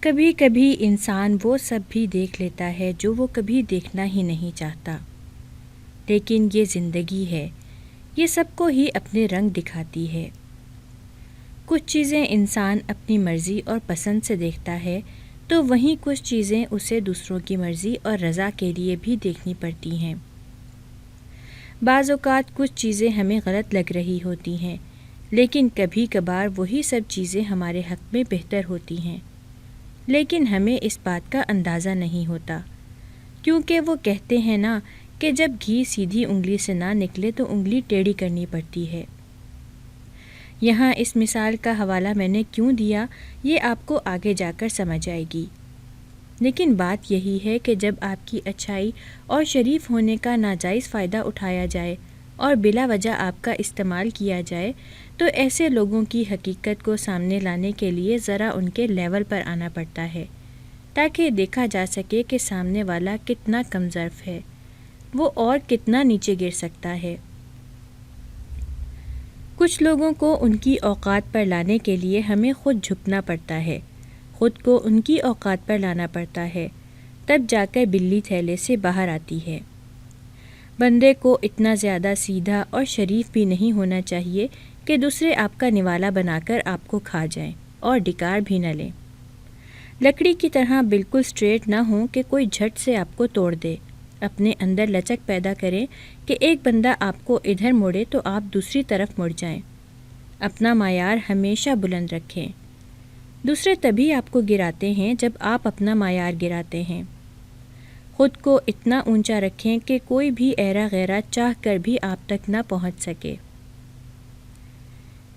کبھی کبھی انسان وہ سب بھی دیکھ لیتا ہے جو وہ کبھی دیکھنا ہی نہیں چاہتا، لیکن یہ زندگی ہے، یہ سب کو ہی اپنے رنگ دکھاتی ہے۔ کچھ چیزیں انسان اپنی مرضی اور پسند سے دیکھتا ہے تو وہیں کچھ چیزیں اسے دوسروں کی مرضی اور رضا کے لیے بھی دیکھنی پڑتی ہیں۔ بعض اوقات کچھ چیزیں ہمیں غلط لگ رہی ہوتی ہیں، لیکن کبھی کبھار وہی سب چیزیں ہمارے حق میں بہتر ہوتی ہیں، لیکن ہمیں اس بات کا اندازہ نہیں ہوتا، کیونکہ وہ کہتے ہیں نا کہ جب گھی سیدھی انگلی سے نہ نکلے تو انگلی ٹیڑھی کرنی پڑتی ہے۔ یہاں اس مثال کا حوالہ میں نے کیوں دیا یہ آپ کو آگے جا کر سمجھ آئے گی، لیکن بات یہی ہے کہ جب آپ کی اچھائی اور شریف ہونے کا ناجائز فائدہ اٹھایا جائے اور بلا وجہ آپ کا استعمال کیا جائے تو ایسے لوگوں کی حقیقت کو سامنے لانے کے لیے ذرا ان کے لیول پر آنا پڑتا ہے، تاکہ دیکھا جا سکے کہ سامنے والا کتنا کم ظرف ہے، وہ اور کتنا نیچے گر سکتا ہے۔ کچھ لوگوں کو ان کی اوقات پر لانے کے لیے ہمیں خود جھکنا پڑتا ہے، خود کو ان کی اوقات پر لانا پڑتا ہے، تب جا کر بلی تھیلے سے باہر آتی ہے۔ بندے کو اتنا زیادہ سیدھا اور شریف بھی نہیں ہونا چاہیے کہ دوسرے آپ کا نوالا بنا کر آپ کو کھا جائیں اور ڈکار بھی نہ لیں۔ لکڑی کی طرح بالکل سٹریٹ نہ ہوں کہ کوئی جھٹ سے آپ کو توڑ دے۔ اپنے اندر لچک پیدا کریں کہ ایک بندہ آپ کو ادھر موڑے تو آپ دوسری طرف مڑ جائیں۔ اپنا معیار ہمیشہ بلند رکھیں۔ دوسرے تبھی آپ کو گراتے ہیں جب آپ اپنا معیار گراتے ہیں۔ خود کو اتنا اونچا رکھیں کہ کوئی بھی ایرا غیرہ چاہ کر بھی آپ تک نہ پہنچ سکے۔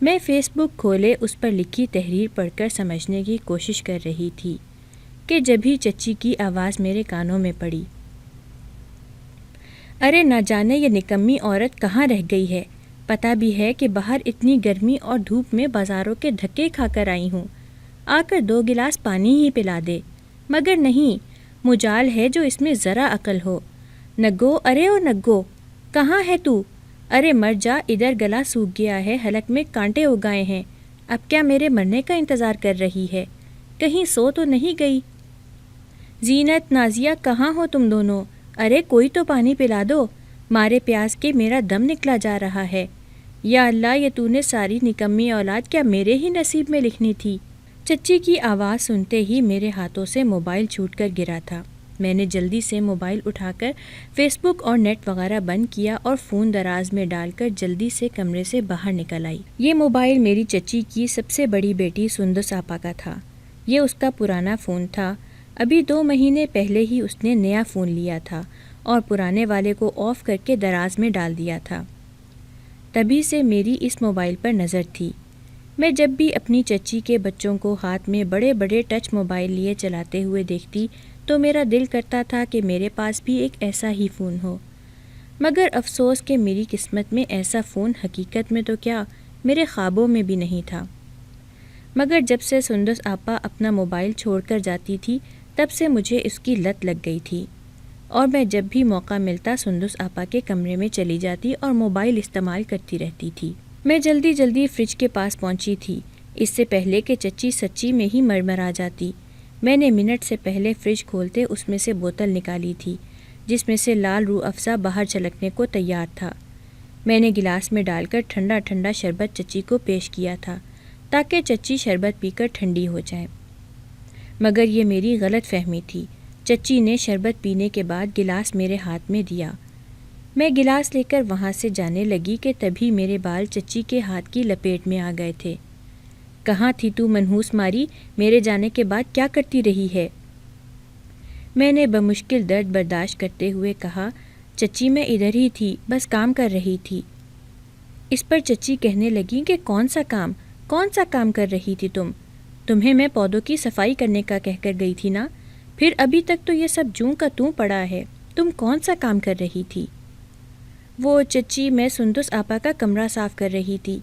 میں فیس بک کھولے اس پر لکھی تحریر پڑھ کر سمجھنے کی کوشش کر رہی تھی کہ جبھی چچی کی آواز میرے کانوں میں پڑی۔ ارے نہ جانے یہ نکمی عورت کہاں رہ گئی ہے، پتہ بھی ہے کہ باہر اتنی گرمی اور دھوپ میں بازاروں کے دھکے کھا کر آئی ہوں، آ کر 2 گلاس پانی ہی پلا دے، مگر نہیں، مجال ہے جو اس میں ذرا عقل ہو۔ نگو، ارے او نگو، کہاں ہے تو؟ ارے مر جا، ادھر گلا سوکھ گیا ہے، حلق میں کانٹے اگائے ہیں، اب کیا میرے مرنے کا انتظار کر رہی ہے؟ کہیں سو تو نہیں گئی؟ زینت، نازیہ، کہاں ہو تم دونوں؟ ارے کوئی تو پانی پلا دو، مارے پیاس کے میرا دم نکلا جا رہا ہے۔ یا اللہ، یہ تو نے ساری نکمی اولاد کیا میرے ہی نصیب میں لکھنی تھی؟ چچی کی آواز سنتے ہی میرے ہاتھوں سے موبائل چھوٹ کر گرا تھا۔ میں نے جلدی سے موبائل اٹھا کر فیس بک اور نیٹ وغیرہ بند کیا اور فون دراز میں ڈال کر جلدی سے کمرے سے باہر نکل آئی۔ یہ موبائل میری چچی کی سب سے بڑی بیٹی سندس آپا کا تھا۔ یہ اس کا پرانا فون تھا، ابھی 2 مہینے پہلے ہی اس نے نیا فون لیا تھا اور پرانے والے کو آف کر کے دراز میں ڈال دیا تھا۔ تبھی سے میری اس موبائل پر نظر تھی۔ میں جب بھی اپنی چچی کے بچوں کو ہاتھ میں بڑے بڑے ٹچ موبائل لیے چلاتے ہوئے دیکھتی تو میرا دل کرتا تھا کہ میرے پاس بھی ایک ایسا ہی فون ہو، مگر افسوس کہ میری قسمت میں ایسا فون حقیقت میں تو کیا میرے خوابوں میں بھی نہیں تھا۔ مگر جب سے سندس آپا اپنا موبائل چھوڑ کر جاتی تھی تب سے مجھے اس کی لت لگ گئی تھی، اور میں جب بھی موقع ملتا سندس آپا کے کمرے میں چلی جاتی اور موبائل استعمال کرتی رہتی تھی۔ میں جلدی جلدی فریج کے پاس پہنچی تھی، اس سے پہلے کہ چچی سچی میں ہی مرمرا جاتی۔ میں نے منٹ سے پہلے فریج کھولتے اس میں سے بوتل نکالی تھی جس میں سے لال روح افزا باہر چھلکنے کو تیار تھا۔ میں نے گلاس میں ڈال کر ٹھنڈا ٹھنڈا شربت چچی کو پیش کیا تھا تاکہ چچی شربت پی کر ٹھنڈی ہو جائے، مگر یہ میری غلط فہمی تھی۔ چچی نے شربت پینے کے بعد گلاس میرے ہاتھ میں دیا۔ میں گلاس لے کر وہاں سے جانے لگی کہ تبھی میرے بال چچی کے ہاتھ کی لپیٹ میں آ گئے تھے۔ کہاں تھی تو منحوس ماری؟ میرے جانے کے بعد کیا کرتی رہی ہے؟ میں نے بمشکل درد برداشت کرتے ہوئے کہا، چچی میں ادھر ہی تھی، بس کام کر رہی تھی۔ اس پر چچی کہنے لگی کہ کون سا کام کر رہی تھی تمہیں میں پودوں کی صفائی کرنے کا کہہ کر گئی تھی نا، پھر ابھی تک تو یہ سب جوں کا توں پڑا ہے، تم کون سا کام کر رہی تھی؟ وہ چچی، میں سندس آپا کا کمرہ صاف کر رہی تھی،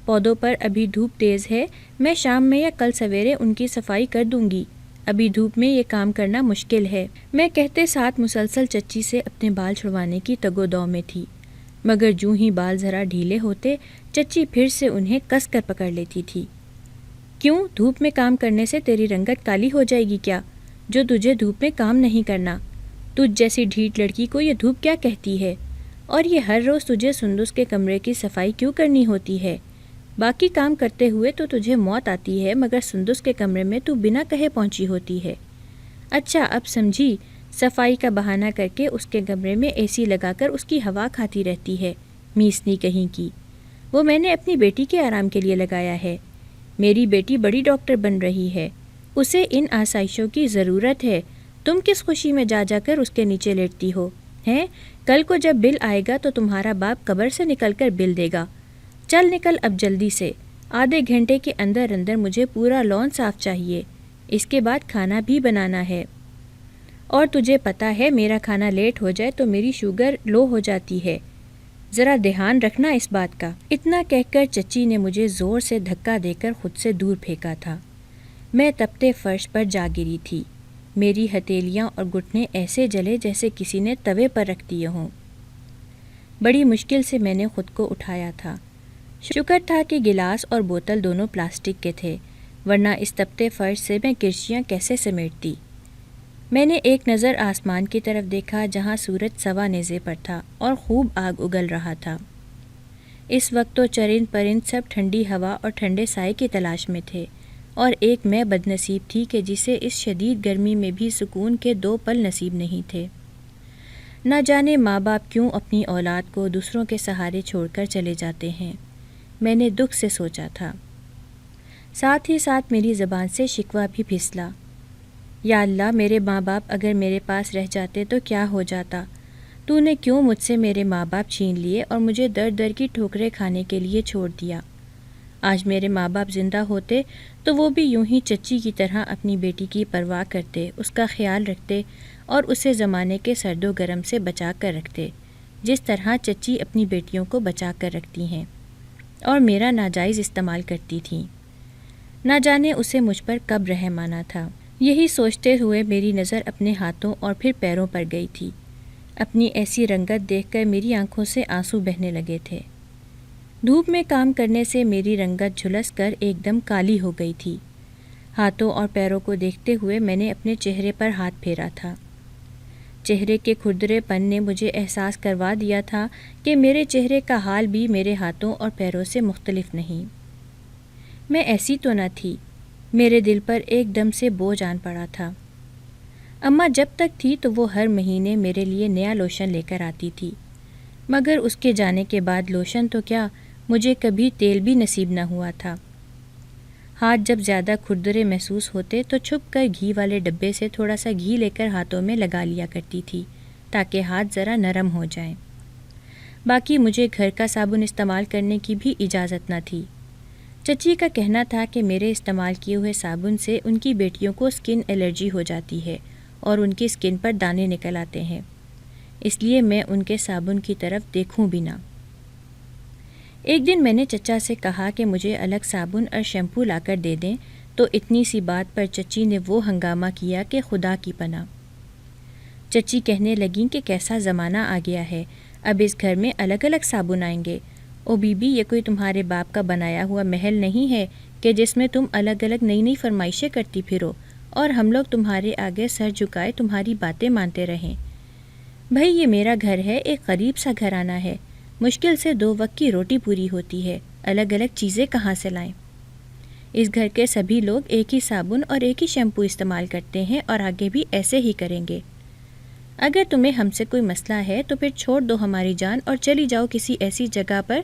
پودوں پر ابھی دھوپ تیز ہے، میں شام میں یا کل سویرے ان کی صفائی کر دوں گی، ابھی دھوپ میں یہ کام کرنا مشکل ہے۔ میں کہتے ساتھ مسلسل چچی سے اپنے بال چھڑوانے کی تگ و دو میں تھی، مگر جوں ہی بال ذرا ڈھیلے ہوتے چچی پھر سے انہیں کس کر پکڑ لیتی تھی۔ کیوں، دھوپ میں کام کرنے سے تیری رنگت کالی ہو جائے گی کیا؟ جو تجھے دھوپ میں کام نہیں کرنا، تجھ جیسی ڈھیٹ لڑکی کو یہ دھوپ کیا کہتی ہے؟ اور یہ ہر روز تجھے سندس کے کمرے کی صفائی کیوں کرنی ہوتی ہے؟ باقی کام کرتے ہوئے تو تجھے موت آتی ہے، مگر سندس کے کمرے میں تو بنا کہے پہنچی ہوتی ہے۔ اچھا اب سمجھی، صفائی کا بہانہ کر کے اس کے کمرے میں اے سی لگا کر اس کی ہوا کھاتی رہتی ہے، میسنی کہیں کی۔ وہ میں نے اپنی بیٹی کے آرام کے لیے لگایا ہے۔ میری بیٹی بڑی ڈاکٹر بن رہی ہے، اسے ان آسائشوں کی ضرورت ہے۔ تم کس خوشی میں جا جا کر اس کے نیچے لیٹتی ہو ہیں؟ کل کو جب بل آئے گا تو تمہارا باپ قبر سے نکل کر بل دے گا۔ چل نکل اب جلدی سے، آدھے گھنٹے کے اندر اندر مجھے پورا لان صاف چاہیے، اس کے بعد کھانا بھی بنانا ہے۔ اور تجھے پتہ ہے میرا کھانا لیٹ ہو جائے تو میری شوگر لو ہو جاتی ہے، ذرا دھیان رکھنا اس بات کا۔ اتنا کہہ کر چچی نے مجھے زور سے دھکا دے کر خود سے دور پھینکا تھا۔ میں تپتے فرش پر جا گری تھی، میری ہتھیلیاں اور گھٹنے ایسے جلے جیسے کسی نے توے پر رکھ دیے ہوں۔ بڑی مشکل سے میں نے خود کو اٹھایا تھا۔ شکر تھا کہ گلاس اور بوتل دونوں پلاسٹک کے تھے، ورنہ اس تپتے فرش سے میں کرسیاں کیسے سمیٹتی۔ میں نے ایک نظر آسمان کی طرف دیکھا جہاں سورج سوا نیزے پر تھا اور خوب آگ اگل رہا تھا۔ اس وقت تو چرند پرند سب ٹھنڈی ہوا اور ٹھنڈے سائے کی تلاش میں تھے، اور ایک میں بد نصیب تھی کہ جسے اس شدید گرمی میں بھی سکون کے 2 پل نصیب نہیں تھے۔ نہ جانے ماں باپ کیوں اپنی اولاد کو دوسروں کے سہارے چھوڑ کر چلے جاتے ہیں، میں نے دکھ سے سوچا تھا۔ ساتھ ہی ساتھ میری زبان سے شکوہ بھی پھسلا، یا اللہ میرے ماں باپ اگر میرے پاس رہ جاتے تو کیا ہو جاتا؟ تو نے کیوں مجھ سے میرے ماں باپ چھین لیے اور مجھے در در کی ٹھوکریں کھانے کے لیے چھوڑ دیا؟ آج میرے ماں باپ زندہ ہوتے تو وہ بھی یوں ہی چچی کی طرح اپنی بیٹی کی پرواہ کرتے، اس کا خیال رکھتے اور اسے زمانے کے سرد و گرم سے بچا کر رکھتے، جس طرح چچی اپنی بیٹیوں کو بچا کر رکھتی ہیں، اور میرا ناجائز استعمال کرتی تھیں۔ نہ جانے اسے مجھ پر کب رحم آنا تھا۔ یہی سوچتے ہوئے میری نظر اپنے ہاتھوں اور پھر پیروں پر گئی تھی۔ اپنی ایسی رنگت دیکھ کر میری آنکھوں سے آنسو بہنے لگے تھے۔ دھوپ میں کام کرنے سے میری رنگت جھلس کر ایک دم کالی ہو گئی تھی۔ ہاتھوں اور پیروں کو دیکھتے ہوئے میں نے اپنے چہرے پر ہاتھ پھیرا تھا۔ چہرے کے کھردرے پن نے مجھے احساس کروا دیا تھا کہ میرے چہرے کا حال بھی میرے ہاتھوں اور پیروں سے مختلف نہیں۔ میں ایسی تو نہ تھی۔ میرے دل پر ایک دم سے بوجھ آن پڑا تھا۔ اماں جب تک تھی تو وہ ہر مہینے میرے لیے نیا لوشن لے کر آتی تھی، مگر اس کے جانے کے بعد لوشن تو کیا، مجھے کبھی تیل بھی نصیب نہ ہوا تھا۔ ہاتھ جب زیادہ کھردرے محسوس ہوتے تو چھپ کر گھی والے ڈبے سے تھوڑا سا گھی لے کر ہاتھوں میں لگا لیا کرتی تھی تاکہ ہاتھ ذرا نرم ہو جائیں۔ باقی مجھے گھر کا صابن استعمال کرنے کی بھی اجازت نہ تھی۔ چچی کا کہنا تھا کہ میرے استعمال کیے ہوئے صابن سے ان کی بیٹیوں کو سکن الرجی ہو جاتی ہے اور ان کی سکن پر دانے نکل آتے ہیں، اس لیے میں ان کے صابن کی طرف دیکھوں بھی نہ۔ ایک دن میں نے چچا سے کہا کہ مجھے الگ صابن اور شیمپو لا کر دے دیں، تو اتنی سی بات پر چچی نے وہ ہنگامہ کیا کہ خدا کی پناہ۔ چچی کہنے لگیں کہ کیسا زمانہ آ گیا ہے، اب اس گھر میں الگ الگ صابن آئیں گے۔ او بی بی، یہ کوئی تمہارے باپ کا بنایا ہوا محل نہیں ہے کہ جس میں تم الگ الگ نئی نئی فرمائشیں کرتی پھرو اور ہم لوگ تمہارے آگے سر جھکائے تمہاری باتیں مانتے رہیں۔ بھائی یہ میرا گھر ہے، ایک غریب سا گھرانہ ہے، مشکل سے 2 وقت کی روٹی پوری ہوتی ہے، الگ الگ چیزیں کہاں سے لائیں؟ اس گھر کے سبھی لوگ ایک ہی صابن اور ایک ہی شیمپو استعمال کرتے ہیں اور آگے بھی ایسے ہی کریں گے۔ اگر تمہیں ہم سے کوئی مسئلہ ہے تو پھر چھوڑ دو ہماری جان اور چلی جاؤ کسی ایسی جگہ پر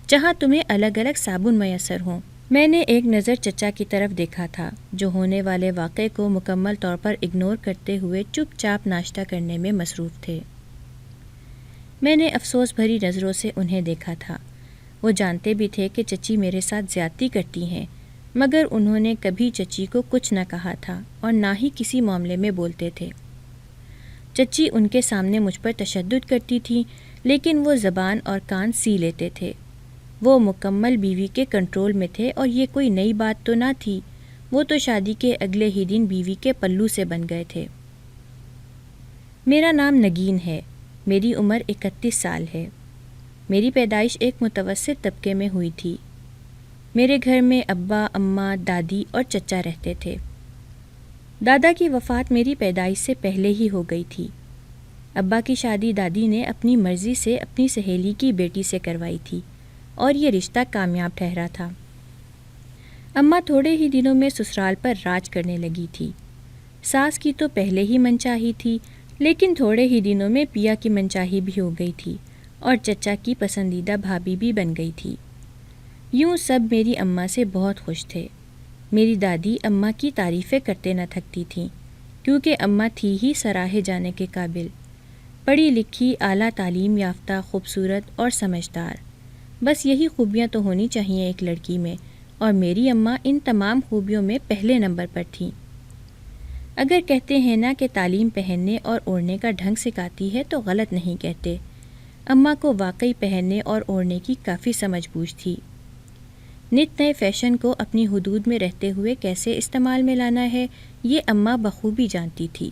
جہاں تمہیں الگ الگ صابن میسر ہوں۔ میں نے ایک نظر چچا کی طرف دیکھا تھا جو ہونے والے واقعے کو مکمل طور پر اگنور کرتے ہوئے چپ چاپ ناشتہ کرنے میں مصروف تھے۔ میں نے افسوس بھری نظروں سے انہیں دیکھا تھا۔ وہ جانتے بھی تھے کہ چچی میرے ساتھ زیادتی کرتی ہیں، مگر انہوں نے کبھی چچی کو کچھ نہ کہا تھا اور نہ ہی کسی معاملے میں بولتے تھے۔ چچی ان کے سامنے مجھ پر تشدد کرتی تھی، لیکن وہ زبان اور کان سی لیتے تھے۔ وہ مکمل بیوی کے کنٹرول میں تھے اور یہ کوئی نئی بات تو نہ تھی، وہ تو شادی کے اگلے ہی دن بیوی کے پلو سے بن گئے تھے۔ میرا نام نگین ہے، میری عمر 31 سال ہے۔ میری پیدائش ایک متوسط طبقے میں ہوئی تھی۔ میرے گھر میں ابا، اماں، دادی اور چچا رہتے تھے۔ دادا کی وفات میری پیدائش سے پہلے ہی ہو گئی تھی۔ ابا کی شادی دادی نے اپنی مرضی سے اپنی سہیلی کی بیٹی سے کروائی تھی اور یہ رشتہ کامیاب ٹھہرا تھا۔ اماں تھوڑے ہی دنوں میں سسرال پر راج کرنے لگی تھی۔ ساس کی تو پہلے ہی منچاہی تھی، لیکن تھوڑے ہی دنوں میں پیا کی منچاہی بھی ہو گئی تھی اور چچا کی پسندیدہ بھابھی بھی بن گئی تھی۔ یوں سب میری اماں سے بہت خوش تھے۔ میری دادی اماں کی تعریفیں کرتے نہ تھکتی تھیں، کیونکہ اماں تھی ہی سراہے جانے کے قابل، پڑھی لکھی، اعلیٰ تعلیم یافتہ، خوبصورت اور سمجھدار۔ بس یہی خوبیاں تو ہونی چاہیے ایک لڑکی میں، اور میری اماں ان تمام خوبیوں میں پہلے نمبر پر تھیں۔ اگر کہتے ہیں نا کہ تعلیم پہننے اور اوڑھنے کا ڈھنگ سکھاتی ہے تو غلط نہیں کہتے۔ اماں کو واقعی پہننے اور اوڑھنے کی کافی سمجھ بوجھ تھی۔ نت نئے فیشن کو اپنی حدود میں رہتے ہوئے کیسے استعمال میں لانا ہے، یہ اماں بخوبی جانتی تھی۔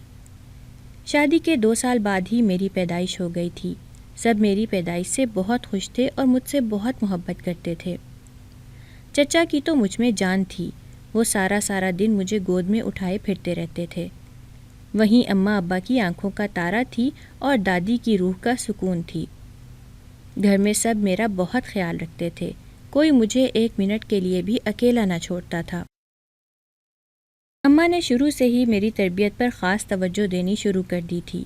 شادی کے 2 سال بعد ہی میری پیدائش ہو گئی تھی۔ سب میری پیدائش سے بہت خوش تھے اور مجھ سے بہت محبت کرتے تھے۔ چچا کی تو مجھ میں جان تھی، وہ سارا دن مجھے گود میں اٹھائے پھرتے رہتے تھے۔ وہیں اماں ابا کی آنکھوں کا تارا تھی اور دادی کی روح کا سکون تھی۔ گھر میں سب میرا بہت خیال رکھتے تھے، کوئی مجھے 1 منٹ کے لیے بھی اکیلا نہ چھوڑتا تھا۔ اماں نے شروع سے ہی میری تربیت پر خاص توجہ دینی شروع کر دی تھی۔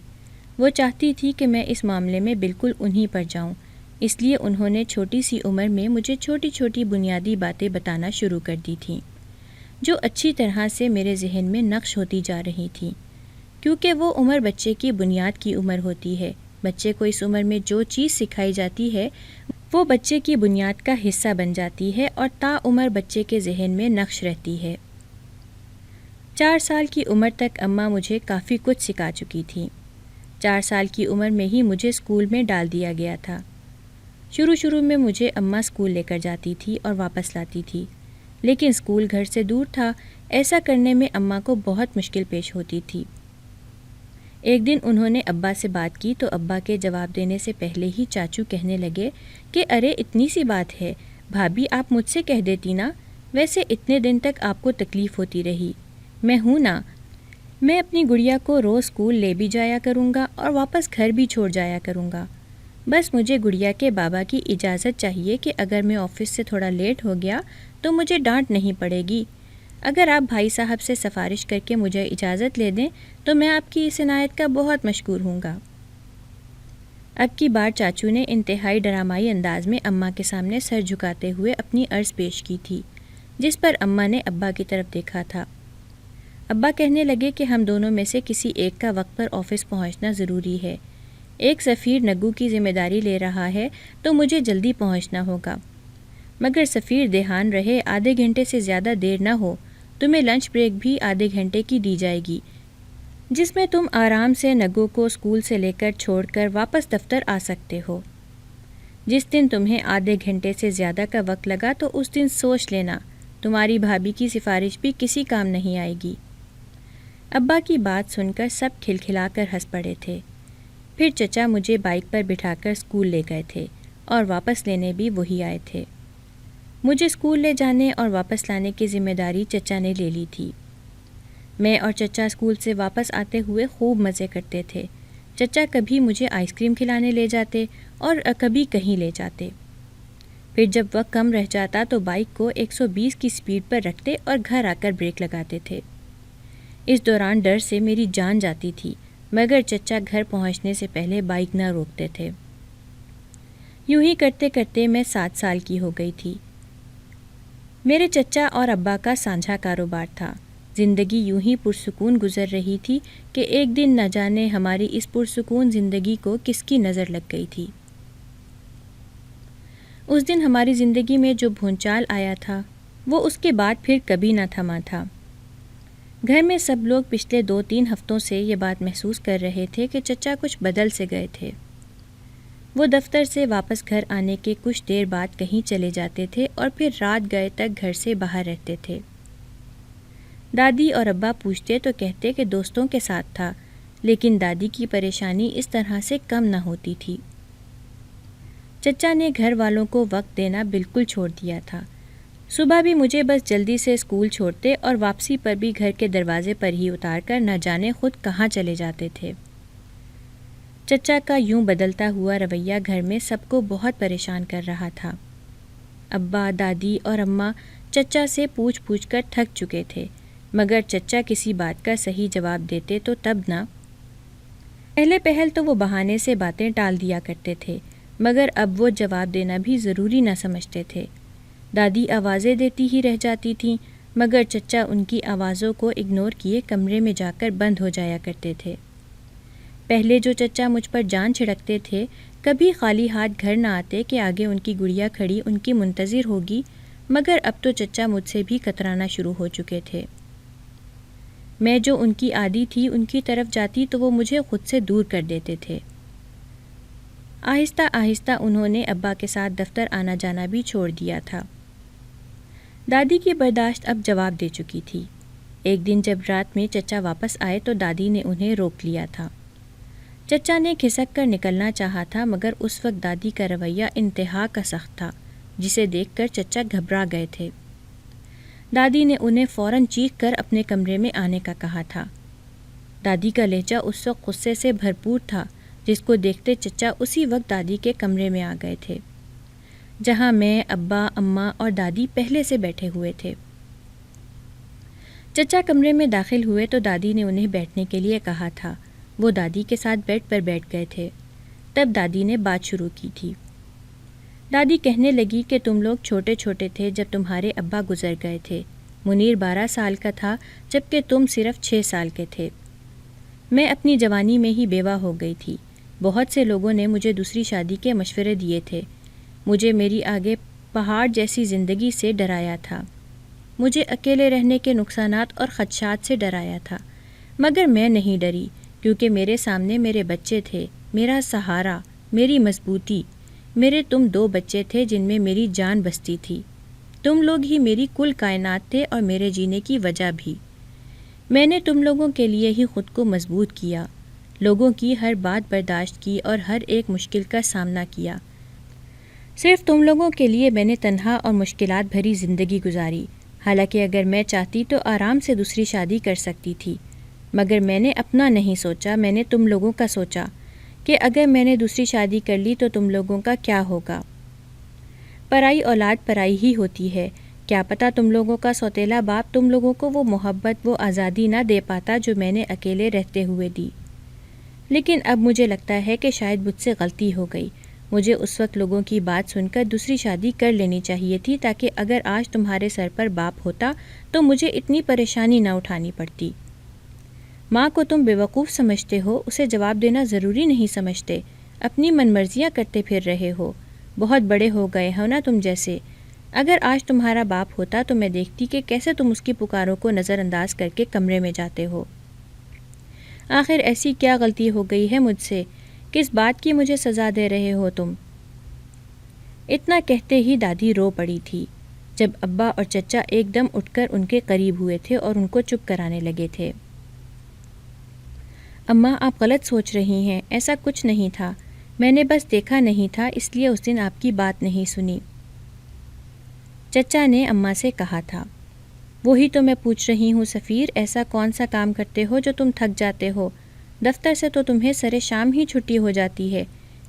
وہ چاہتی تھی کہ میں اس معاملے میں بالکل انہی پر جاؤں، اس لیے انہوں نے چھوٹی سی عمر میں مجھے چھوٹی چھوٹی بنیادی باتیں بتانا شروع کر دی تھیں، جو اچھی طرح سے میرے ذہن میں نقش ہوتی جا رہی تھیں، کیونکہ وہ عمر بچے کی بنیاد کی عمر ہوتی ہے۔ بچے کو اس عمر میں جو چیز سکھائی جاتی ہے وہ بچے کی بنیاد کا حصہ بن جاتی ہے اور تا عمر بچے کے ذہن میں نقش رہتی ہے۔ 4 سال کی عمر تک اماں مجھے کافی کچھ سکھا چکی تھیں۔ 4 سال کی عمر میں ہی مجھے اسکول میں ڈال دیا گیا تھا۔ شروع میں مجھے اماں اسکول لے کر جاتی تھی اور واپس لاتی تھی، لیکن اسکول گھر سے دور تھا، ایسا کرنے میں اماں کو بہت مشکل پیش ہوتی تھی۔ ایک دن انہوں نے ابا سے بات کی تو ابا کے جواب دینے سے پہلے ہی چاچو کہنے لگے کہ ارے اتنی سی بات ہے، بھابھی آپ مجھ سے کہہ دیتی نا، ویسے اتنے دن تک آپ کو تکلیف ہوتی رہی، میں ہوں نا، میں اپنی گڑیا کو روز اسکول لے بھی جایا کروں گا اور واپس گھر بھی چھوڑ جایا کروں گا۔ بس مجھے گڑیا کے بابا کی اجازت چاہیے کہ اگر میں آفس سے تھوڑا لیٹ ہو گیا تو مجھے ڈانٹ نہیں پڑے گی۔ اگر آپ بھائی صاحب سے سفارش کر کے مجھے اجازت لے دیں تو میں آپ کی اس عنایت کا بہت مشکور ہوں گا۔ اب کی بار چاچو نے انتہائی ڈرامائی انداز میں اماں کے سامنے سر جھکاتے ہوئے اپنی عرض پیش کی تھی، جس پر اماں نے ابا کی طرف دیکھا تھا۔ ابا کہنے لگے کہ ہم دونوں میں سے کسی ایک کا وقت پر آفس پہنچنا ضروری ہے۔ ایک سفیر نگو کی ذمہ داری لے رہا ہے تو مجھے جلدی پہنچنا ہوگا، مگر سفیر دھیان رہے آدھے گھنٹے سے زیادہ دیر نہ ہو، تمہیں لنچ بریک بھی آدھے گھنٹے کی دی جائے گی، جس میں تم آرام سے نگو کو اسکول سے لے کر چھوڑ کر واپس دفتر آ سکتے ہو۔ جس دن تمہیں آدھے گھنٹے سے زیادہ کا وقت لگا تو اس دن سوچ لینا، تمہاری بھابھی کی سفارش بھی کسی کام نہیں آئے گی۔ ابا کی بات سن کر سب کھلکھلا کر ہنس پڑے تھے۔ پھر چچا مجھے بائک پر بٹھا کر اسکول لے گئے تھے اور واپس لینے بھی وہی آئے تھے۔ مجھے اسکول لے جانے اور واپس لانے کی ذمہ داری چچا نے لے لی تھی۔ میں اور چچا اسکول سے واپس آتے ہوئے خوب مزے کرتے تھے۔ چچا کبھی مجھے آئس کریم کھلانے لے جاتے اور کبھی کہیں لے جاتے۔ پھر جب وقت کم رہ جاتا تو بائک کو 120 کی سپیڈ پر رکھتے اور گھر آ کر بریک لگاتے تھے۔ اس دوران ڈر سے میری جان جاتی تھی، مگر چچا گھر پہنچنے سے پہلے بائک نہ روکتے تھے۔ یوں ہی کرتے کرتے میں 7 سال کی ہو گئی تھی۔ میرے چچا اور ابا کا سانجھا کاروبار تھا۔ زندگی یوں ہی پرسکون گزر رہی تھی کہ ایک دن نہ جانے ہماری اس پرسکون زندگی کو کس کی نظر لگ گئی تھی۔ اس دن ہماری زندگی میں جو بھونچال آیا تھا وہ اس کے بعد پھر کبھی نہ تھما تھا۔ گھر میں سب لوگ پچھلے 2-3 ہفتوں سے یہ بات محسوس کر رہے تھے کہ چچا کچھ بدل سے گئے تھے۔ وہ دفتر سے واپس گھر آنے کے کچھ دیر بعد کہیں چلے جاتے تھے اور پھر رات گئے تک گھر سے باہر رہتے تھے۔ دادی اور ابا پوچھتے تو کہتے کہ دوستوں کے ساتھ تھا، لیکن دادی کی پریشانی اس طرح سے کم نہ ہوتی تھی۔ چچا نے گھر والوں کو وقت دینا بالکل چھوڑ دیا تھا۔ صبح بھی مجھے بس جلدی سے اسکول چھوڑتے اور واپسی پر بھی گھر کے دروازے پر ہی اتار کر نہ جانے خود کہاں چلے جاتے تھے۔ چچا کا یوں بدلتا ہوا رویہ گھر میں سب کو بہت پریشان کر رہا تھا۔ ابا، دادی اور اماں چچا سے پوچھ پوچھ کر تھک چکے تھے، مگر چچا کسی بات کا صحیح جواب دیتے تو تب نہ۔ پہلے پہل تو وہ بہانے سے باتیں ٹال دیا کرتے تھے، مگر اب وہ جواب دینا بھی ضروری نہ سمجھتے تھے۔ دادی آوازیں دیتی ہی رہ جاتی تھیں، مگر چچا ان کی آوازوں کو اگنور کیے کمرے میں جا کر بند ہو جایا کرتے تھے۔ پہلے جو چچا مجھ پر جان چھڑکتے تھے، کبھی خالی ہاتھ گھر نہ آتے کہ آگے ان کی گڑیا کھڑی ان کی منتظر ہوگی، مگر اب تو چچا مجھ سے بھی کترانا شروع ہو چکے تھے۔ میں جو ان کی عادی تھی ان کی طرف جاتی تو وہ مجھے خود سے دور کر دیتے تھے۔ آہستہ آہستہ انہوں نے ابا کے ساتھ دفتر آنا جانا بھی چھوڑ دیا تھا۔ دادی کی برداشت اب جواب دے چکی تھی۔ ایک دن جب رات میں چچا واپس آئے تو دادی نے انہیں روک لیا تھا۔ چچا نے کھسک کر نکلنا چاہا تھا، مگر اس وقت دادی کا رویہ انتہا کا سخت تھا، جسے دیکھ کر چچا گھبرا گئے تھے۔ دادی نے انہیں فوراً چیخ کر اپنے کمرے میں آنے کا کہا تھا۔ دادی کا لہجہ اس وقت غصے سے بھرپور تھا، جس کو دیکھتے چچا اسی وقت دادی کے کمرے میں آ گئے تھے، جہاں میں، ابا، اماں اور دادی پہلے سے بیٹھے ہوئے تھے۔ چچا کمرے میں داخل ہوئے تو دادی نے انہیں بیٹھنے کے لیے کہا تھا۔ وہ دادی کے ساتھ بیڈ پر بیٹھ گئے تھے۔ تب دادی نے بات شروع کی تھی۔ دادی کہنے لگی کہ تم لوگ چھوٹے چھوٹے تھے جب تمہارے ابا گزر گئے تھے۔ منیر 12 سال کا تھا جبکہ تم صرف 6 سال کے تھے۔ میں اپنی جوانی میں ہی بیوہ ہو گئی تھی۔ بہت سے لوگوں نے مجھے دوسری شادی کے مشورے دیے تھے۔ مجھے میری آگے پہاڑ جیسی زندگی سے ڈرایا تھا۔ مجھے اکیلے رہنے کے نقصانات اور خدشات سے ڈرایا تھا، مگر میں نہیں ڈری، کیونکہ میرے سامنے میرے بچے تھے، میرا سہارا، میری مضبوطی۔ میرے تم 2 بچے تھے جن میں میری جان بستی تھی۔ تم لوگ ہی میری کل کائنات تھے اور میرے جینے کی وجہ بھی۔ میں نے تم لوگوں کے لیے ہی خود کو مضبوط کیا، لوگوں کی ہر بات برداشت کی اور ہر ایک مشکل کا سامنا کیا۔ صرف تم لوگوں کے لیے میں نے تنہا اور مشکلات بھری زندگی گزاری، حالانکہ اگر میں چاہتی تو آرام سے دوسری شادی کر سکتی تھی، مگر میں نے اپنا نہیں سوچا، میں نے تم لوگوں کا سوچا کہ اگر میں نے دوسری شادی کر لی تو تم لوگوں کا کیا ہوگا۔ پرائی اولاد پرائی ہی ہوتی ہے، کیا پتہ تم لوگوں کا سوتیلا باپ تم لوگوں کو وہ محبت، وہ آزادی نہ دے پاتا جو میں نے اکیلے رہتے ہوئے دی۔ لیکن اب مجھے لگتا ہے کہ شاید مجھ سے غلطی ہو گئی۔ مجھے اس وقت لوگوں کی بات سن کر دوسری شادی کر لینی چاہیے تھی، تاکہ اگر آج تمہارے سر پر باپ ہوتا تو مجھے اتنی پریشانی نہ اٹھانی پڑتی۔ ماں کو تم بیوقوف سمجھتے ہو، اسے جواب دینا ضروری نہیں سمجھتے، اپنی من مرضیاں کرتے پھر رہے ہو۔ بہت بڑے ہو گئے ہو نا تم جیسے۔ اگر آج تمہارا باپ ہوتا تو میں دیکھتی کہ کیسے تم اس کی پکاروں کو نظر انداز کر کے کمرے میں جاتے ہو۔ آخر ایسی کیا غلطی ہو گئی ہے مجھ سے؟ کس بات کی مجھے سزا دے رہے ہو تم؟ اتنا کہتے ہی دادی رو پڑی تھی، جب ابا اور چچا ایک دم اٹھ کر ان کے قریب ہوئے تھے اور ان کو چپ کرانے لگے تھے۔ اماں، آپ غلط سوچ رہی ہیں، ایسا کچھ نہیں تھا، میں نے بس دیکھا نہیں تھا، اس لیے اس دن آپ کی بات نہیں سنی، چچا نے اماں سے کہا تھا۔ وہی تو میں پوچھ رہی ہوں سفیر، ایسا کون سا کام کرتے ہو جو تم تھک جاتے ہو؟ دفتر سے تو تمہیں سرے شام ہی چھٹی ہو جاتی ہے،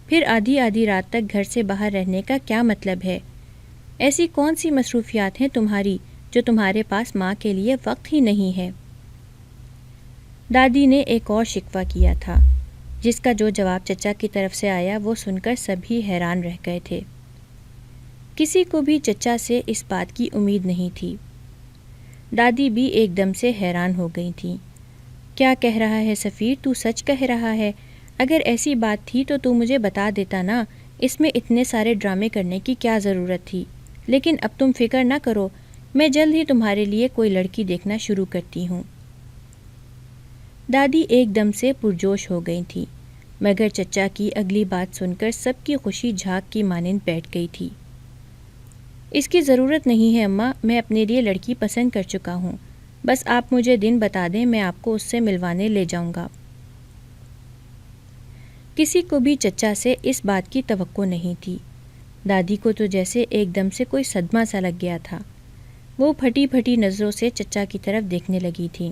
پھر آدھی آدھی رات تک گھر سے باہر رہنے کا کیا مطلب ہے؟ ایسی کون سی مصروفیات ہیں تمہاری جو تمہارے پاس ماں کے لیے وقت ہی نہیں ہے؟ دادی نے ایک اور شکوہ کیا تھا، جس کا جو جواب چچا کی طرف سے آیا وہ سن کر سبھی حیران رہ گئے تھے۔ کسی کو بھی چچا سے اس بات کی امید نہیں تھی۔ دادی بھی ایک دم سے حیران ہو گئی تھیں۔ کیا کہہ رہا ہے سفیر؟ تو سچ کہہ رہا ہے؟ اگر ایسی بات تھی تو مجھے بتا دیتا نا، اس میں اتنے سارے ڈرامے کرنے کی کیا ضرورت تھی؟ لیکن اب تم فکر نہ کرو، میں جلد ہی تمہارے لیے کوئی لڑکی دیکھنا شروع کرتی ہوں۔ دادی ایک دم سے پرجوش ہو گئی تھی، مگر چچا کی اگلی بات سن کر سب کی خوشی جھاگ کی مانند بیٹھ گئی تھی۔ اس کی ضرورت نہیں ہے اماں، میں اپنے لیے لڑکی پسند کر چکا ہوں، بس آپ مجھے دن بتا دیں، میں آپ کو اس سے ملوانے لے جاؤں گا۔ کسی کو بھی چچا سے اس بات کی توقع نہیں تھی۔ دادی کو تو جیسے ایک دم سے کوئی صدمہ سا لگ گیا تھا۔ وہ پھٹی پھٹی نظروں سے چچا کی طرف دیکھنے لگی تھیں۔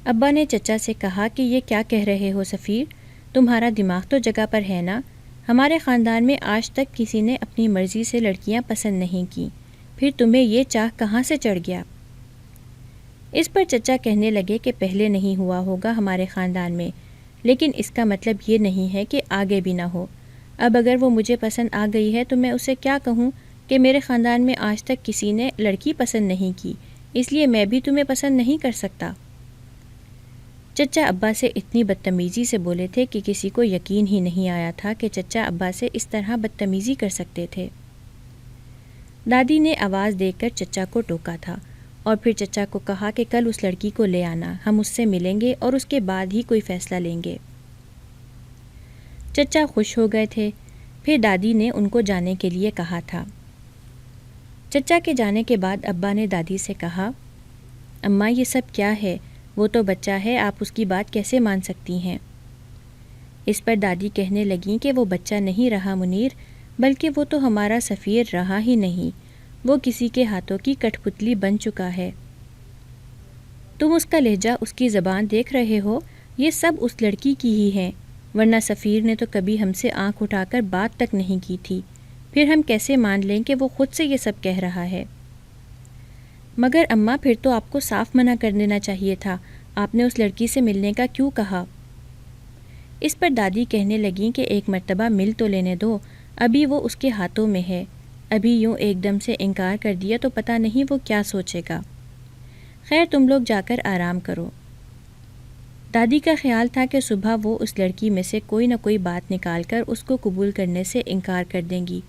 ابا نے چچا سے کہا کہ یہ کیا کہہ رہے ہو سفیر، تمہارا دماغ تو جگہ پر ہے نا؟ ہمارے خاندان میں آج تک کسی نے اپنی مرضی سے لڑکیاں پسند نہیں کیں، پھر تمہیں یہ چاہ کہاں سے چڑھ گیا؟ اس پر چچا کہنے لگے کہ پہلے نہیں ہوا ہوگا ہمارے خاندان میں، لیکن اس کا مطلب یہ نہیں ہے کہ آگے بھی نہ ہو۔ اب اگر وہ مجھے پسند آ گئی ہے تو میں اسے کیا کہوں کہ میرے خاندان میں آج تک کسی نے لڑکی پسند نہیں کی، اس لیے میں بھی تمہیں پسند نہیں کر سکتا۔ چچا ابا سے اتنی بدتمیزی سے بولے تھے کہ کسی کو یقین ہی نہیں آیا تھا کہ چچا ابا سے اس طرح بدتمیزی کر سکتے تھے۔ دادی نے آواز دے کر چچا کو ٹوکا تھا اور پھر چچا کو کہا کہ کل اس لڑکی کو لے آنا، ہم اس سے ملیں گے اور اس کے بعد ہی کوئی فیصلہ لیں گے۔ چچا خوش ہو گئے تھے۔ پھر دادی نے ان کو جانے کے لیے کہا تھا۔ چچا کے جانے کے بعد ابا نے دادی سے کہا، اماں یہ سب کیا ہے؟ وہ تو بچہ ہے، آپ اس کی بات کیسے مان سکتی ہیں؟ اس پر دادی کہنے لگیں کہ وہ بچہ نہیں رہا منیر، بلکہ وہ تو ہمارا سفیر رہا ہی نہیں، وہ کسی کے ہاتھوں کی کٹھ پتلی بن چکا ہے۔ تم اس کا لہجہ، اس کی زبان دیکھ رہے ہو، یہ سب اس لڑکی کی ہی ہے، ورنہ سفیر نے تو کبھی ہم سے آنکھ اٹھا کر بات تک نہیں کی تھی، پھر ہم کیسے مان لیں کہ وہ خود سے یہ سب کہہ رہا ہے؟ مگر اماں پھر تو آپ کو صاف منع کر دینا چاہیے تھا، آپ نے اس لڑکی سے ملنے کا کیوں کہا؟ اس پر دادی کہنے لگیں کہ ایک مرتبہ مل تو لینے دو، ابھی وہ اس کے ہاتھوں میں ہے، ابھی یوں ایک دم سے انکار کر دیا تو پتہ نہیں وہ کیا سوچے گا۔ خیر تم لوگ جا کر آرام کرو۔ دادی کا خیال تھا کہ صبح وہ اس لڑکی میں سے کوئی نہ کوئی بات نکال کر اس کو قبول کرنے سے انکار کر دیں گی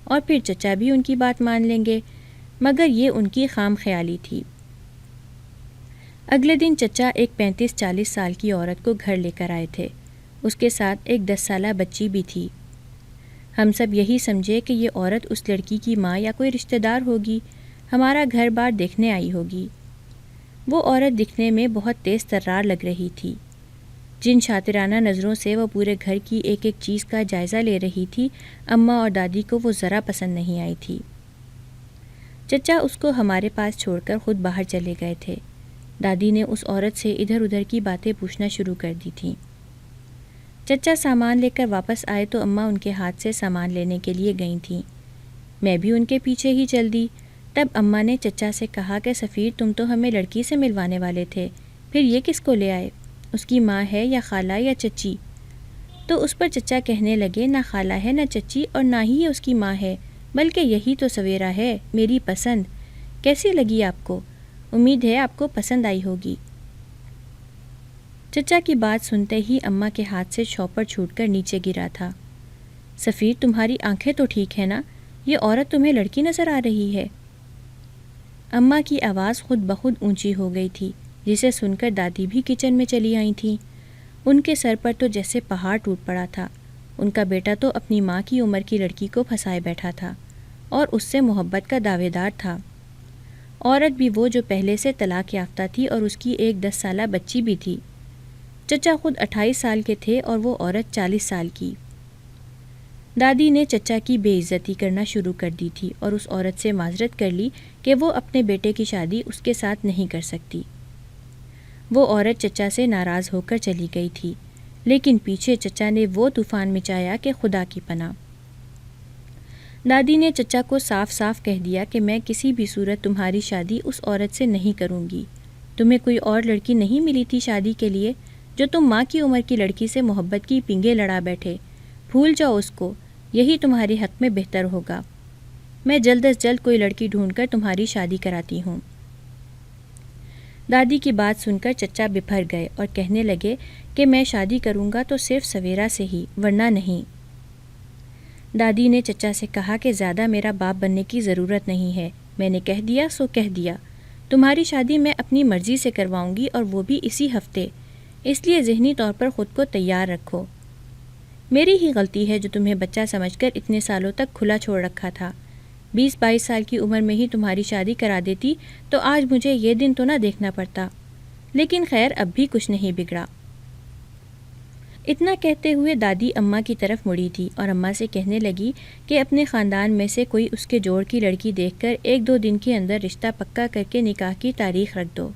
اور پھر چچا بھی ان کی بات مان لیں گے، مگر یہ ان کی خام خیالی تھی۔ اگلے دن چچا ایک 35-40 سال کی عورت کو گھر لے کر آئے تھے، اس کے ساتھ ایک 10 سالہ بچی بھی تھی۔ ہم سب یہی سمجھے کہ یہ عورت اس لڑکی کی ماں یا کوئی رشتہ دار ہوگی، ہمارا گھر بار دیکھنے آئی ہوگی۔ وہ عورت دکھنے میں بہت تیز ترار لگ رہی تھی۔ جن شاطرانہ نظروں سے وہ پورے گھر کی ایک ایک چیز کا جائزہ لے رہی تھی، اماں اور دادی کو وہ ذرا پسند نہیں آئی تھی۔ چچا اس کو ہمارے پاس چھوڑ کر خود باہر چلے گئے تھے۔ دادی نے اس عورت سے ادھر ادھر کی باتیں پوچھنا شروع کر دی تھیں۔ چچا سامان لے کر واپس آئے تو اماں ان کے ہاتھ سے سامان لینے کے لیے گئی تھیں۔ میں بھی ان کے پیچھے ہی چل دی۔ تب اماں نے چچا سے کہا کہ سفیر تم تو ہمیں لڑکی سے ملوانے والے تھے، پھر یہ کس کو لے آئے؟ اس کی ماں ہے یا خالہ یا چچی؟ تو اس پر چچا کہنے لگے، نہ خالہ ہے نہ چچی اور نہ ہی یہ اس کی ماں ہے، بلکہ یہی تو سویرا ہے، میری پسند۔ کیسی لگی آپ کو؟ امید ہے آپ کو پسند آئی ہوگی۔ چچا کی بات سنتے ہی اماں کے ہاتھ سے شاپر چھوٹ کر نیچے گرا تھا۔ سفیر تمہاری آنکھیں تو ٹھیک ہے نا؟ یہ عورت تمہیں لڑکی نظر آ رہی ہے؟ اماں کی آواز خود بخود اونچی ہو گئی تھی، جسے سن کر دادی بھی کچن میں چلی آئی تھیں۔ ان کے سر پر تو جیسے پہاڑ ٹوٹ پڑا تھا۔ ان کا بیٹا تو اپنی ماں کی عمر کی لڑکی کو پھنسائے بیٹھا تھا اور اس سے محبت کا دعوے دار تھا۔ عورت بھی وہ جو پہلے سے طلاق یافتہ تھی اور اس کی ایک 10 سالہ بچی بھی تھی۔ چچا خود 28 سال کے تھے اور وہ عورت 40 سال کی۔ دادی نے چچا کی بے عزتی کرنا شروع کر دی تھی اور اس عورت سے معذرت کر لی کہ وہ اپنے بیٹے کی شادی اس کے ساتھ نہیں کر سکتی۔ وہ عورت چچا سے ناراض ہو کر چلی گئی تھی، لیکن پیچھے چچا نے وہ طوفان مچایا کہ خدا کی پناہ۔ دادی نے چچا کو صاف صاف کہہ دیا کہ میں کسی بھی صورت تمہاری شادی اس عورت سے نہیں کروں گی۔ تمہیں کوئی اور لڑکی نہیں ملی تھی شادی کے لیے جو تم ماں کی عمر کی لڑکی سے محبت کی پنگے لڑا بیٹھے؟ بھول جاؤ اس کو، یہی تمہارے حق میں بہتر ہوگا۔ میں جلد از جلد کوئی لڑکی ڈھونڈ کر تمہاری شادی کراتی ہوں۔ دادی کی بات سن کر چچا بپھر گئے اور کہنے لگے کہ میں شادی کروں گا تو صرف سویرا سے ہی، ورنہ نہیں۔ دادی نے چچا سے کہا کہ زیادہ میرا باپ بننے کی ضرورت نہیں ہے، میں نے کہہ دیا سو کہہ دیا۔ تمہاری شادی میں اپنی مرضی سے کرواؤں گی اور وہ بھی اسی ہفتے، اس لیے ذہنی طور پر خود کو تیار رکھو۔ میری ہی غلطی ہے جو تمہیں بچہ سمجھ کر اتنے سالوں تک کھلا چھوڑ رکھا تھا۔ 20-22 سال کی عمر میں ہی تمہاری شادی کرا دیتی تو آج مجھے یہ دن تو نہ دیکھنا پڑتا، لیکن خیر اب بھی کچھ نہیں بگڑا۔ اتنا کہتے ہوئے دادی اماں کی طرف مڑی تھی اور اماں سے کہنے لگی کہ اپنے خاندان میں سے کوئی اس کے جوڑ کی لڑکی دیکھ کر 1-2 دن کے اندر رشتہ پکا کر کے نکاح کی تاریخ رکھ دو۔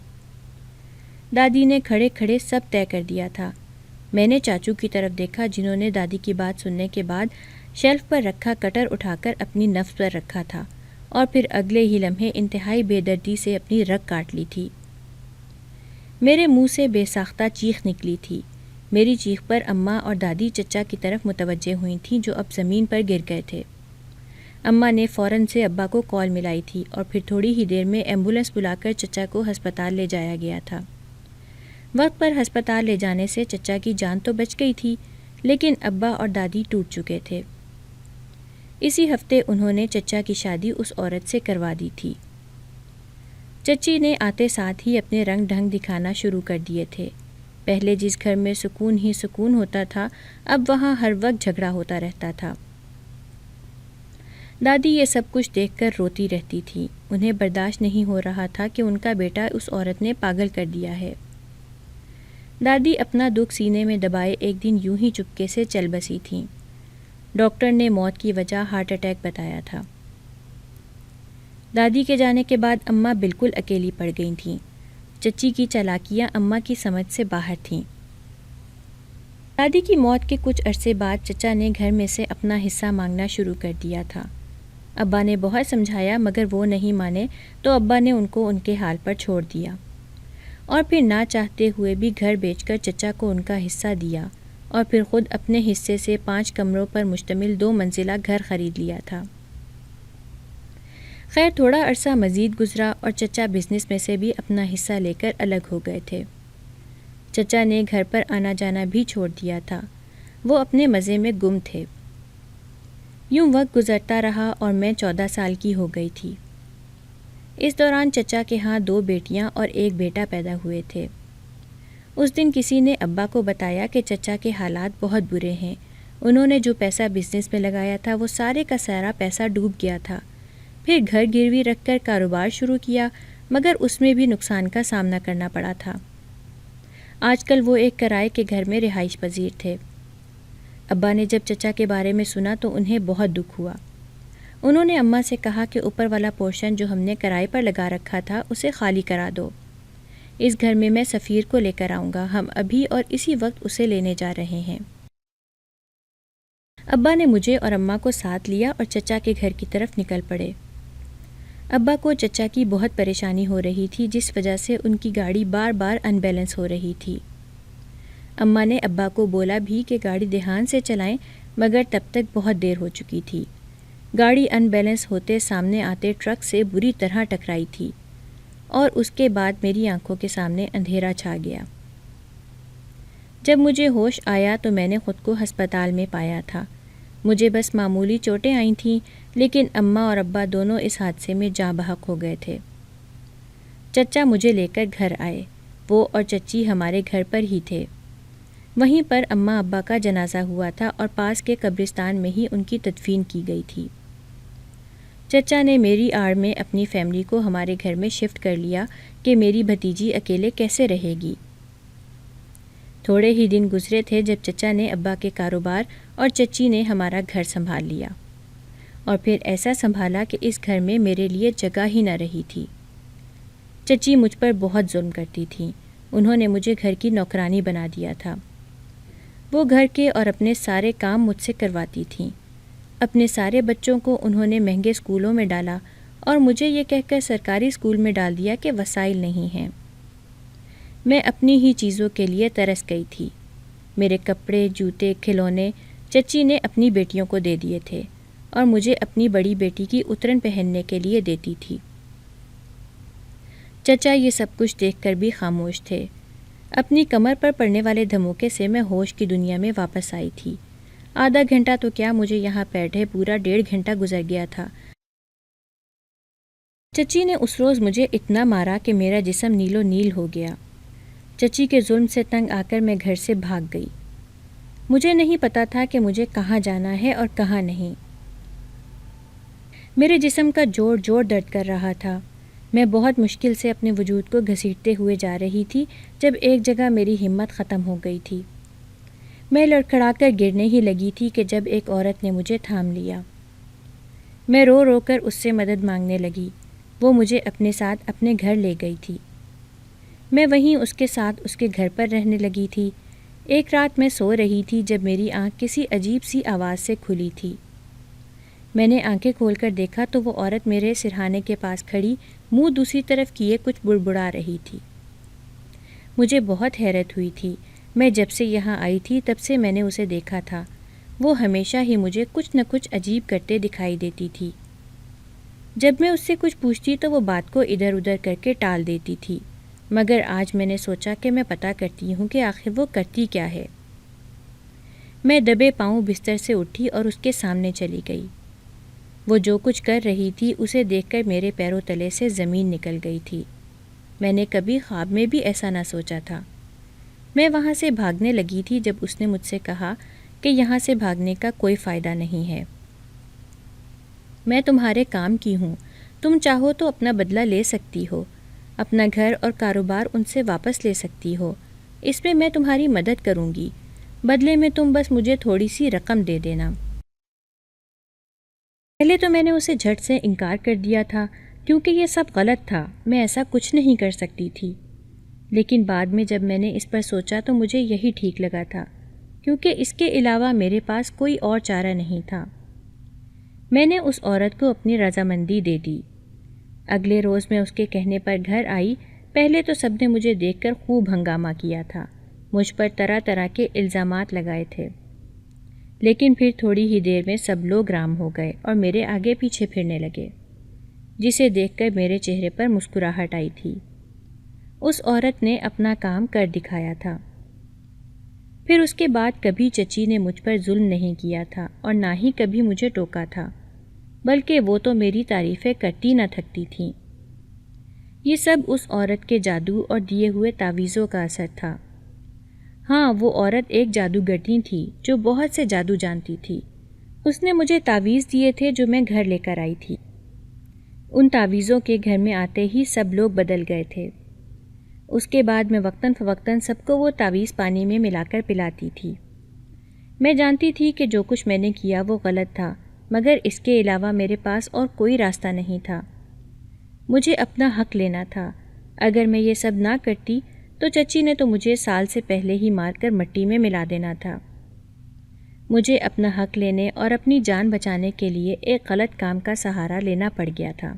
دادی نے کھڑے کھڑے سب طے کر دیا تھا۔ میں نے چاچو کی طرف دیکھا جنہوں نے دادی کی بات سننے کے بعد شیلف پر رکھا کٹر اٹھا کر اپنی نفس پر رکھا تھا اور پھر اگلے ہی لمحے انتہائی بے دردی سے اپنی رگ کاٹ لی تھی۔ میرے منہ سے بے ساختہ چیخ نکلی تھی۔ میری چیخ پر اماں اور دادی چچا کی طرف متوجہ ہوئی تھیں جو اب زمین پر گر گئے تھے۔ اماں نے فوراً سے ابا کو کال ملائی تھی اور پھر تھوڑی ہی دیر میں ایمبولینس بلا کر چچا کو ہسپتال لے جایا گیا تھا۔ وقت پر ہسپتال لے جانے سے چچا کی جان تو بچ گئی تھی، لیکن ابا اور دادی ٹوٹ چکے تھے۔ اسی ہفتے انہوں نے چچا کی شادی اس عورت سے کروا دی تھی۔ چچی نے آتے ساتھ ہی اپنے رنگ ڈھنگ دکھانا شروع کر دیے تھے۔ پہلے جس گھر میں سکون ہی سکون ہوتا تھا، اب وہاں ہر وقت جھگڑا ہوتا رہتا تھا۔ دادی یہ سب کچھ دیکھ کر روتی رہتی تھی۔ انہیں برداشت نہیں ہو رہا تھا کہ ان کا بیٹا اس عورت نے پاگل کر دیا ہے۔ دادی اپنا دکھ سینے میں دبائے ایک دن یوں ہی چپکے سے چل بسی تھیں۔ ڈاکٹر نے موت کی وجہ ہارٹ اٹیک بتایا تھا۔ دادی کے جانے کے بعد اماں بالکل اکیلی پڑ گئی تھیں۔ چچی کی چالاکیاں اماں کی سمجھ سے باہر تھیں۔ دادی کی موت کے کچھ عرصے بعد چچا نے گھر میں سے اپنا حصہ مانگنا شروع کر دیا تھا۔ ابا نے بہت سمجھایا مگر وہ نہیں مانے تو ابا نے ان کو ان کے حال پر چھوڑ دیا اور پھر نہ چاہتے ہوئے بھی گھر بیچ کر چچا کو ان کا حصہ دیا اور پھر خود اپنے حصے سے 5 کمروں پر مشتمل 2 منزلہ گھر خرید لیا تھا۔ خیر تھوڑا عرصہ مزید گزرا اور چچا بزنس میں سے بھی اپنا حصہ لے کر الگ ہو گئے تھے۔ چچا نے گھر پر آنا جانا بھی چھوڑ دیا تھا۔ وہ اپنے مزے میں گم تھے۔ یوں وقت گزرتا رہا اور میں 14 سال کی ہو گئی تھی۔ اس دوران چچا کے ہاں 2 بیٹیاں اور 1 بیٹا پیدا ہوئے تھے۔ اس دن کسی نے ابا کو بتایا کہ چچا کے حالات بہت برے ہیں۔ انہوں نے جو پیسہ بزنس میں لگایا تھا وہ سارے کا سارا پیسہ ڈوب گیا تھا۔ پھر گھر گروی رکھ کر کاروبار شروع کیا مگر اس میں بھی نقصان کا سامنا کرنا پڑا تھا۔ آج کل وہ ایک کرائے کے گھر میں رہائش پذیر تھے۔ ابا نے جب چچا کے بارے میں سنا تو انہیں بہت دکھ ہوا۔ انہوں نے اماں سے کہا کہ اوپر والا پورشن جو ہم نے کرائے پر لگا رکھا تھا اسے خالی کرا دو۔ اس گھر میں سفیر کو لے کر آؤں گا، ہم ابھی اور اسی وقت اسے لینے جا رہے ہیں۔ ابا نے مجھے اور اماں کو ساتھ لیا اور چچا کے گھر کی طرف نکل پڑے۔ ابا کو چچا کی بہت پریشانی ہو رہی تھی جس وجہ سے ان کی گاڑی بار بار ان بیلنس ہو رہی تھی۔ اماں نے ابا کو بولا بھی کہ گاڑی دھیان سے چلائیں مگر تب تک بہت دیر ہو چکی تھی۔ گاڑی ان بیلنس ہوتے سامنے آتے ٹرک سے بری طرح ٹکرائی تھی اور اس کے بعد میری آنکھوں کے سامنے اندھیرا چھا گیا۔ جب مجھے ہوش آیا تو میں نے خود کو ہسپتال میں پایا تھا۔ مجھے بس معمولی چوٹیں آئی تھیں لیکن اماں اور ابا دونوں اس حادثے میں جاں بحق ہو گئے تھے۔ چچا مجھے لے کر گھر آئے۔ وہ اور چچی ہمارے گھر پر ہی تھے۔ وہیں پر اماں ابا کا جنازہ ہوا تھا اور پاس کے قبرستان میں ہی ان کی تدفین کی گئی تھی۔ چچا نے میری آڑ میں اپنی فیملی کو ہمارے گھر میں شفٹ کر لیا کہ میری بھتیجی اکیلے کیسے رہے گی۔ تھوڑے ہی دن گزرے تھے جب چچا نے ابا کے کاروبار اور چچی نے ہمارا گھر سنبھال لیا اور پھر ایسا سنبھالا کہ اس گھر میں میرے لیے جگہ ہی نہ رہی تھی۔ چچی مجھ پر بہت ظلم کرتی تھیں۔ انہوں نے مجھے گھر کی نوکرانی بنا دیا تھا۔ وہ گھر کے اور اپنے سارے کام مجھ سے کرواتی تھیں۔ اپنے سارے بچوں کو انہوں نے مہنگے اسکولوں میں ڈالا اور مجھے یہ کہہ کر سرکاری اسکول میں ڈال دیا کہ وسائل نہیں ہیں۔ میں اپنی ہی چیزوں کے لیے ترس گئی تھی۔ میرے کپڑے، جوتے، کھلونے چچی نے اپنی بیٹیوں کو دے دیے تھے اور مجھے اپنی بڑی بیٹی کی اترن پہننے کے لیے دیتی تھی۔ چچا یہ سب کچھ دیکھ کر بھی خاموش تھے۔ اپنی کمر پر پڑنے والے دھموکے سے میں ہوش کی دنیا میں واپس آئی تھی۔ آدھا گھنٹہ تو کیا مجھے یہاں بیٹھے پورا 1.5 گھنٹہ گزر گیا تھا۔ چچی نے اس روز مجھے اتنا مارا کہ میرا جسم نیلو نیل ہو گیا۔ چچی کے ظلم سے تنگ آ کر میں گھر سے بھاگ گئی۔ مجھے نہیں پتا تھا کہ مجھے کہاں جانا ہے اور کہاں نہیں۔ میرے جسم کا جوڑ جوڑ درد کر رہا تھا۔ میں بہت مشکل سے اپنے وجود کو گھسیٹتے ہوئے جا رہی تھی جب ایک جگہ میری ہمت ختم ہو گئی تھی۔ میں لڑکھڑا کر گرنے ہی لگی تھی کہ جب ایک عورت نے مجھے تھام لیا۔ میں رو رو کر اس سے مدد مانگنے لگی۔ وہ مجھے اپنے ساتھ اپنے گھر لے گئی تھی۔ میں وہیں اس کے ساتھ اس کے گھر پر رہنے لگی تھی۔ ایک رات میں سو رہی تھی جب میری آنکھ کسی عجیب سی آواز سے کھلی تھی۔ میں نے آنکھیں کھول کر دیکھا تو وہ عورت میرے سرہانے کے پاس کھڑی منہ دوسری طرف کیے کچھ بڑبڑا رہی تھی۔ مجھے بہت حیرت ہوئی تھی۔ میں جب سے یہاں آئی تھی تب سے میں نے اسے دیکھا تھا۔ وہ ہمیشہ ہی مجھے کچھ نہ کچھ عجیب کرتے دکھائی دیتی تھی۔ جب میں اس سے کچھ پوچھتی تو وہ بات کو ادھر ادھر کر کے ٹال دیتی تھی، مگر آج میں نے سوچا کہ میں پتہ کرتی ہوں کہ آخر وہ کرتی کیا ہے۔ میں دبے پاؤں بستر سے اٹھی اور اس کے سامنے چلی گئی۔ وہ جو کچھ کر رہی تھی اسے دیکھ کر میرے پیروں تلے سے زمین نکل گئی تھی۔ میں نے کبھی خواب میں بھی ایسا نہ سوچا تھا۔ میں وہاں سے بھاگنے لگی تھی جب اس نے مجھ سے کہا کہ یہاں سے بھاگنے کا کوئی فائدہ نہیں ہے۔ میں تمہارے کام کی ہوں، تم چاہو تو اپنا بدلہ لے سکتی ہو، اپنا گھر اور کاروبار ان سے واپس لے سکتی ہو، اس میں تمہاری مدد کروں گی، بدلے میں تم بس مجھے تھوڑی سی رقم دے دینا۔ پہلے تو میں نے اسے جھٹ سے انکار کر دیا تھا کیونکہ یہ سب غلط تھا، میں ایسا کچھ نہیں کر سکتی تھی۔ لیکن بعد میں جب میں نے اس پر سوچا تو مجھے یہی ٹھیک لگا تھا، کیونکہ اس کے علاوہ میرے پاس کوئی اور چارہ نہیں تھا۔ میں نے اس عورت کو اپنی رضامندی دے دی۔ اگلے روز میں اس کے کہنے پر گھر آئی۔ پہلے تو سب نے مجھے دیکھ کر خوب ہنگامہ کیا تھا، مجھ پر طرح طرح کے الزامات لگائے تھے، لیکن پھر تھوڑی ہی دیر میں سب لوگ رام ہو گئے اور میرے آگے پیچھے پھرنے لگے، جسے دیکھ کر میرے چہرے پر مسکراہٹ آئی تھی۔ اس عورت نے اپنا کام کر دکھایا تھا۔ پھر اس کے بعد کبھی چچی نے مجھ پر ظلم نہیں کیا تھا اور نہ ہی کبھی مجھے ٹوکا تھا، بلکہ وہ تو میری تعریفیں کرتی نہ تھکتی تھیں۔ یہ سب اس عورت کے جادو اور دیے ہوئے تعویذوں کا اثر تھا۔ ہاں، وہ عورت ایک جادوگرنی تھی جو بہت سے جادو جانتی تھی۔ اس نے مجھے تعویذ دیے تھے جو میں گھر لے کر آئی تھی۔ ان تعویذوں کے گھر میں آتے ہی سب لوگ بدل گئے تھے۔ اس کے بعد میں وقتاً فوقتاً سب کو وہ تعویذ پانی میں ملا کر پلاتی تھی۔ میں جانتی تھی کہ جو کچھ میں نے کیا وہ غلط تھا، مگر اس کے علاوہ میرے پاس اور کوئی راستہ نہیں تھا۔ مجھے اپنا حق لینا تھا۔ اگر میں یہ سب نہ کرتی تو چچی نے تو مجھے سال سے پہلے ہی مار کر مٹی میں ملا دینا تھا۔ مجھے اپنا حق لینے اور اپنی جان بچانے کے لیے ایک غلط کام کا سہارا لینا پڑ گیا تھا۔